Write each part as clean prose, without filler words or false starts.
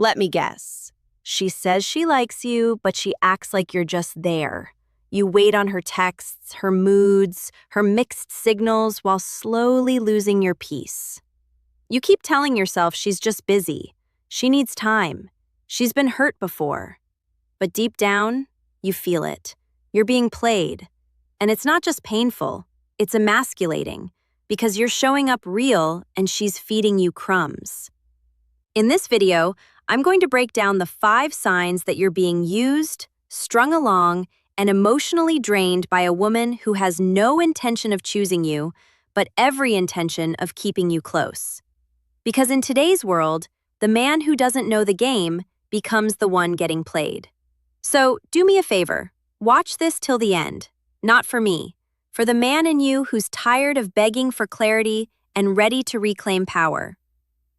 Let me guess. She says she likes you, but she acts like you're just there. You wait on her texts, her moods, her mixed signals while slowly losing your peace. You keep telling yourself she's just busy. She needs time. She's been hurt before. But deep down, you feel it. You're being played. And it's not just painful, it's emasculating, because you're showing up real and she's feeding you crumbs. In this video, I'm going to break down the 5 signs that you're being used, strung along, and emotionally drained by a woman who has no intention of choosing you, but every intention of keeping you close. Because in today's world, the man who doesn't know the game becomes the one getting played. So do me a favor, watch this till the end. Not for me, for the man in you who's tired of begging for clarity and ready to reclaim power.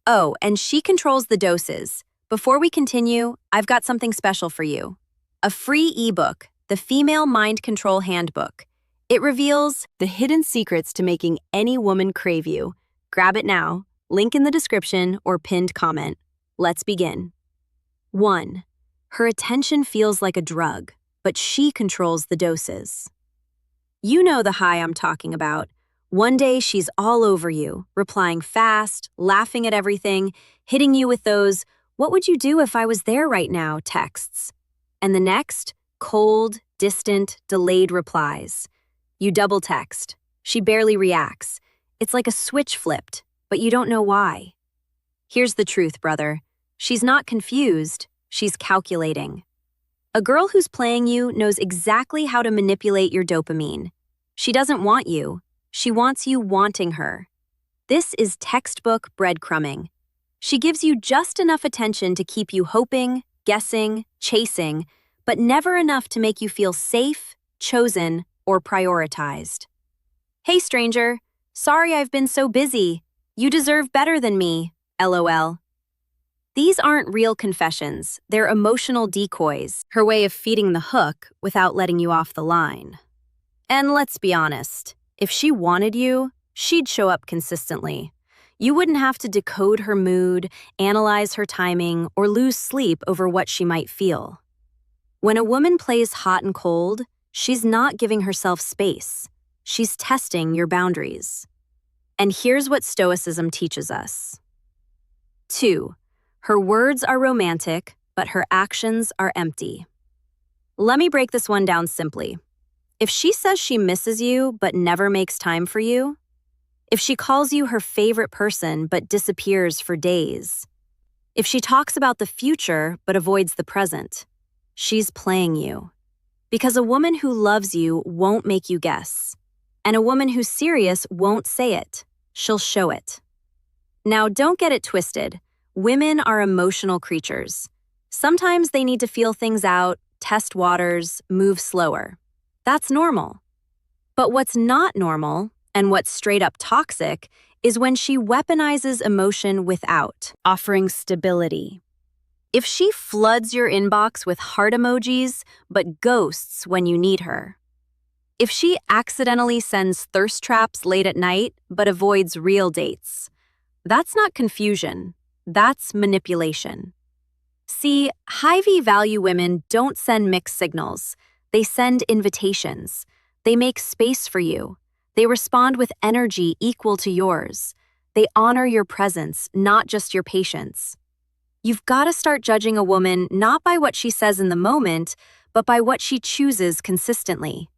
Oh, and she controls the doses. Before we continue, I've got something special for you. A free ebook, the Female Mind Control Handbook. It reveals the hidden secrets to making any woman crave you. Grab it now, link in the description or pinned comment. Let's begin. 1. Her attention feels like a drug, but she controls the doses. You know the high I'm talking about. One day she's all over you, replying fast, laughing at everything, hitting you with those, "What would you do if I was there right now?" texts. And the next, cold, distant, delayed replies. You double text. She barely reacts. It's like a switch flipped, but you don't know why. Here's the truth, brother. She's not confused, she's calculating. A girl who's playing you knows exactly how to manipulate your dopamine. She doesn't want you. She wants you wanting her. This is textbook breadcrumbing. She gives you just enough attention to keep you hoping, guessing, chasing, but never enough to make you feel safe, chosen, or prioritized. "Hey, stranger. Sorry I've been so busy. You deserve better than me. LOL. These aren't real confessions. They're emotional decoys, her way of feeding the hook without letting you off the line. And let's be honest. If she wanted you, she'd show up consistently. You wouldn't have to decode her mood, analyze her timing, or lose sleep over what she might feel. When a woman plays hot and cold, she's not giving herself space. She's testing your boundaries. And here's what Stoicism teaches us. 2. Her words are romantic, but her actions are empty. Let me break this one down simply. If she says she misses you but never makes time for you, if she calls you her favorite person but disappears for days, if she talks about the future but avoids the present, she's playing you. Because a woman who loves you won't make you guess, and a woman who's serious won't say it. She'll show it. Now, don't get it twisted. Women are emotional creatures. Sometimes they need to feel things out, test waters, move slower. That's normal. But what's not normal, and what's straight up toxic, is when she weaponizes emotion without offering stability. If she floods your inbox with heart emojis, but ghosts when you need her. If she accidentally sends thirst traps late at night, but avoids real dates. That's not confusion. That's manipulation. See, high-V value women don't send mixed signals. They send invitations. They make space for you. They respond with energy equal to yours. They honor your presence, not just your patience. You've got to start judging a woman not by what she says in the moment, but by what she chooses consistently.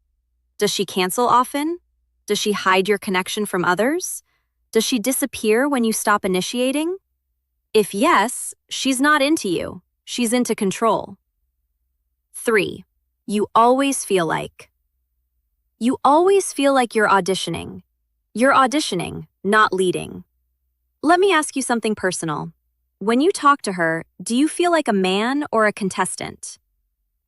Does she cancel often? Does she hide your connection from others? Does she disappear when you stop initiating? If yes, she's not into you. She's into control. 3. You always feel like. You always feel like you're auditioning. You're auditioning, not leading. Let me ask you something personal. When you talk to her, do you feel like a man or a contestant?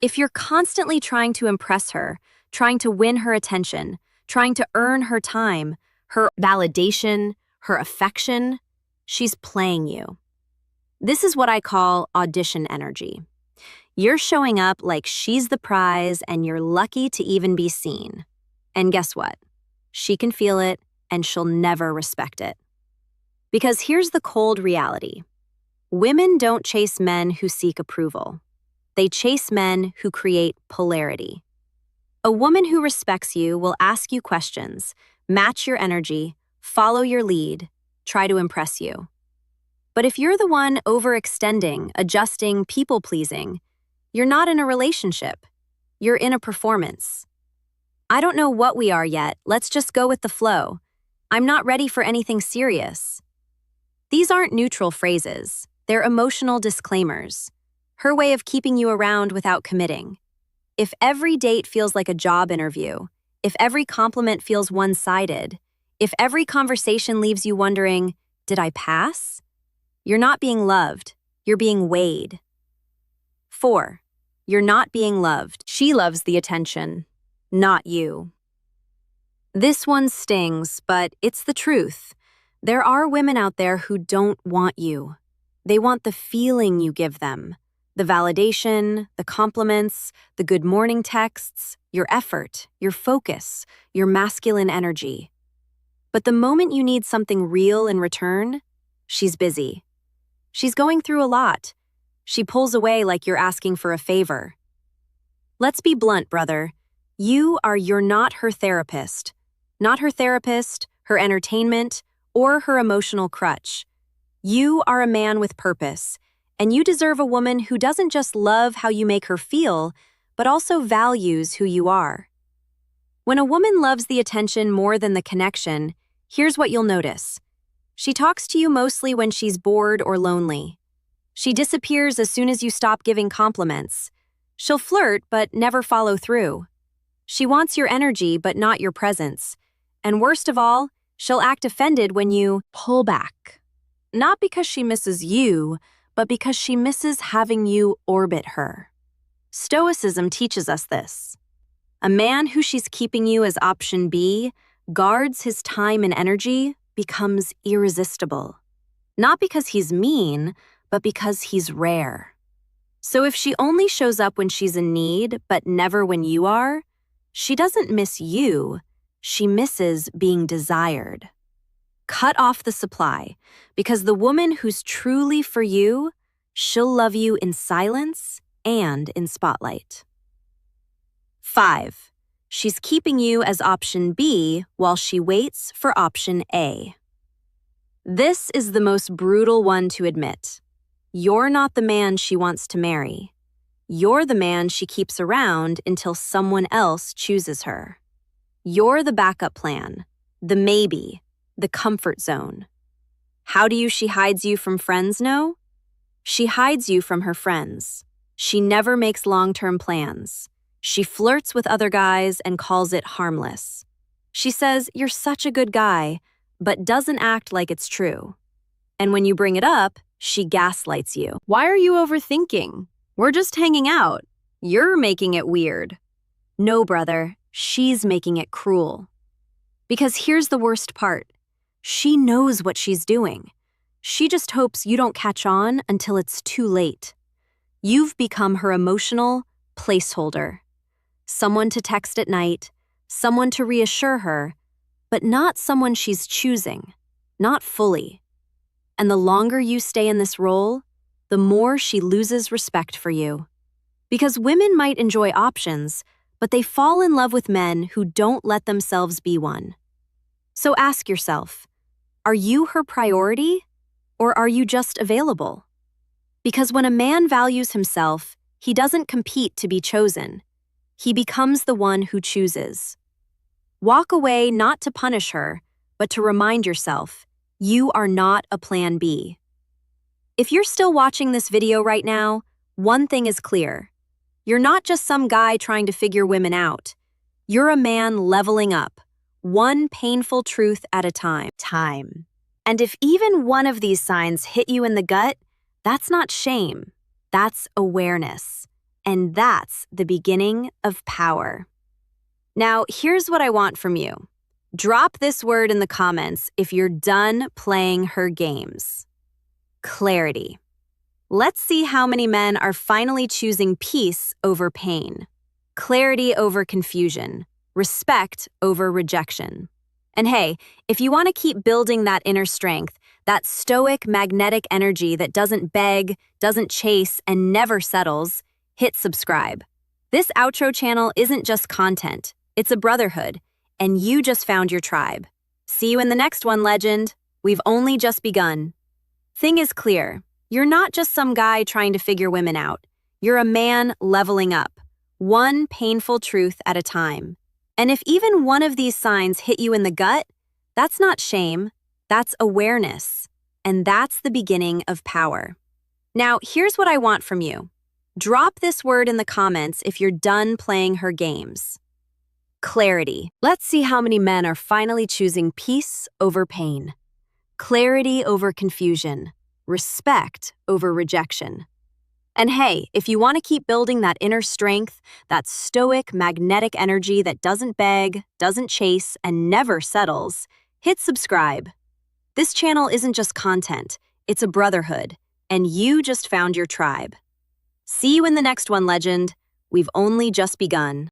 If you're constantly trying to impress her, trying to win her attention, trying to earn her time, her validation, her affection, she's playing you. This is what I call audition energy. You're showing up like she's the prize and you're lucky to even be seen. And guess what? She can feel it and she'll never respect it. Because here's the cold reality. Women don't chase men who seek approval. They chase men who create polarity. A woman who respects you will ask you questions, match your energy, follow your lead, try to impress you. But if you're the one overextending, adjusting, people-pleasing, you're not in a relationship. You're in a performance. I don't know what we are yet. Let's just go with the flow. I'm not ready for anything serious. These aren't neutral phrases. They're emotional disclaimers. Her way of keeping you around without committing. If every date feels like a job interview, if every compliment feels one-sided, if every conversation leaves you wondering, did I pass? You're not being loved. You're being weighed. 4. You're not being loved. She loves the attention, not you. This one stings, but it's the truth. There are women out there who don't want you. They want the feeling you give them. The validation, the compliments, the good morning texts, your effort, your focus, your masculine energy. But the moment you need something real in return, she's busy. She's going through a lot. She pulls away like you're asking for a favor. Let's be blunt, brother. You're not her therapist. Not her therapist, her entertainment, or her emotional crutch. You are a man with purpose. And you deserve a woman who doesn't just love how you make her feel, but also values who you are. When a woman loves the attention more than the connection, here's what you'll notice. She talks to you mostly when she's bored or lonely. She disappears as soon as you stop giving compliments. She'll flirt but never follow through. She wants your energy but not your presence. And worst of all, she'll act offended when you pull back. Not because she misses you, but because she misses having you orbit her. Stoicism teaches us this. A man who she's keeping you as option B, guards his time and energy, becomes irresistible. Not because he's mean, but because he's rare. So if she only shows up when she's in need, but never when you are, she doesn't miss you, she misses being desired. Cut off the supply, because the woman who's truly for you, she'll love you in silence and in spotlight. 5. She's keeping you as option B while she waits for option A. This is the most brutal one to admit. You're not the man she wants to marry. You're the man she keeps around until someone else chooses her. You're the backup plan, the maybe, the comfort zone. How she hides you from friends know? She hides you from her friends. She never makes long-term plans. She flirts with other guys and calls it harmless. She says, you're such a good guy, but doesn't act like it's true. And when you bring it up, she gaslights you. Why are you overthinking? We're just hanging out. You're making it weird. No, brother, she's making it cruel. Because here's the worst part. She knows what she's doing. She just hopes you don't catch on until it's too late. You've become her emotional placeholder. Someone to text at night, someone to reassure her, but not someone she's choosing, not fully. And the longer you stay in this role, the more she loses respect for you. Because women might enjoy options, but they fall in love with men who don't let themselves be one. So ask yourself, are you her priority, or are you just available? Because when a man values himself, he doesn't compete to be chosen. He becomes the one who chooses. Walk away not to punish her, but to remind yourself, you are not a plan B. If you're still watching this video right now, one thing is clear. You're not just some guy trying to figure women out. You're a man leveling up, one painful truth at a time. And if even one of these signs hit you in the gut, that's not shame. That's awareness. And that's the beginning of power. Now, here's what I want from you. Drop this word in the comments if you're done playing her games. Clarity. Let's see how many men are finally choosing peace over pain, clarity over confusion, respect over rejection. And hey, if you want to keep building that inner strength, That stoic, magnetic energy that doesn't beg, doesn't chase, and never settles, hit subscribe. This outro channel isn't just content, it's a brotherhood, and you just found your tribe. See you in the next one, legend. We've only just begun. Thing is clear, you're not just some guy trying to figure women out. You're a man leveling up, one painful truth at a time. And if even one of these signs hit you in the gut, that's not shame, that's awareness. And that's the beginning of power. Now, here's what I want from you. Drop this word in the comments if you're done playing her games. Clarity. Let's see how many men are finally choosing peace over pain. Clarity over confusion. Respect over rejection. And hey, if you want to keep building that inner strength, that stoic, magnetic energy that doesn't beg, doesn't chase, and never settles, hit subscribe. This channel isn't just content, it's a brotherhood, and you just found your tribe. See you in the next one, legend. We've only just begun.